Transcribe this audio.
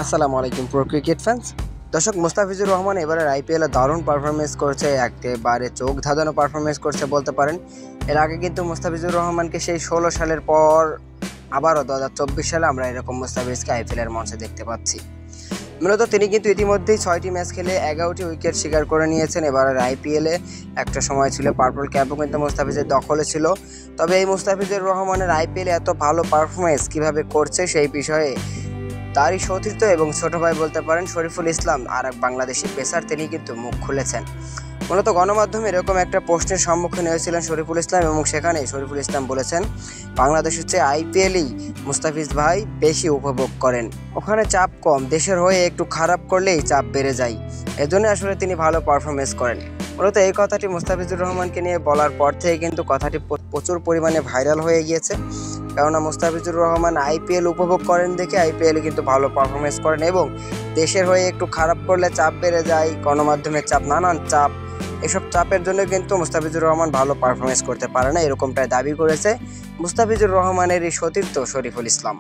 আসসালামু আলাইকুম pro cricket fans. দর্শক, মুস্তাফিজুর রহমান এবারের আইপিএলে দারুণ পারফরমেন্স করছে, একেবারে চোখ ধাঁধানো পারফরমেন্স করছে বলতে পারেন। এর আগে কিন্তু মুস্তাফিজুর রহমানকে সেই 16 সালের পর আবারও 2024 সালে আমরা এরকম মুস্তাফিজকে আইপিএলের মঞ্চে দেখতে পাচ্ছি। মূলত তিনি কিন্তু ইতিমধ্যেই 6টি ম্যাচ খেলে 11টি উইকেট শিকার করে নিয়েছেন। এবারের আইপিএলে একটা সময় ছিল পার্পল ক্যাপও কিন্তু মুস্তাফিজের দখলে ছিল। তবে এই মুস্তাফিজুর রহমানের আইপিএলে এত ভালো পারফরমেন্স কীভাবে করছে সেই বিষয়ে তারই সতীর্থ এবং ছোট ভাই বলতে পারেন শরীফুল ইসলাম, আর এক বাংলাদেশি পেসার, তিনি কিন্তু মুখ খুলেছেন। মূলত গণমাধ্যমে এরকম একটা প্রশ্নের সম্মুখীন হয়েছিলেন শরীফুল ইসলাম, এবং সেখানে শরীফুল ইসলাম বলেছেন বাংলাদেশের চেয়ে আইপিএলই মুস্তাফিজ ভাই বেশি উপভোগ করেন, ওখানে চাপ কম, দেশের হয়ে একটু খারাপ করলেই চাপ বেড়ে যায়, এজন্য আসলে তিনি ভালো পারফরমেন্স করেন। মূলত এই কথাটি মুস্তাফিজুর রহমানকে নিয়ে বলার পর থেকে কিন্তু কথাটি প্রচুর পরিমাণে ভাইরাল হয়ে গিয়েছে। কেননা মুস্তাফিজুর রহমান আইপিএল উপভোগ করেন দেখে আইপিএলে কিন্তু ভালো পারফরমেন্স করেন, এবং দেশের হয়ে একটু খারাপ করলে চাপ বেড়ে যায়, গণমাধ্যমের চাপ, নানান চাপ, এসব চাপের জন্য কিন্তু মুস্তাফিজুর রহমান ভালো পারফরমেন্স করতে পারে না, এরকমটাই দাবি করেছে মুস্তাফিজুর রহমানের এই সতীর্থ শরীফুল ইসলাম।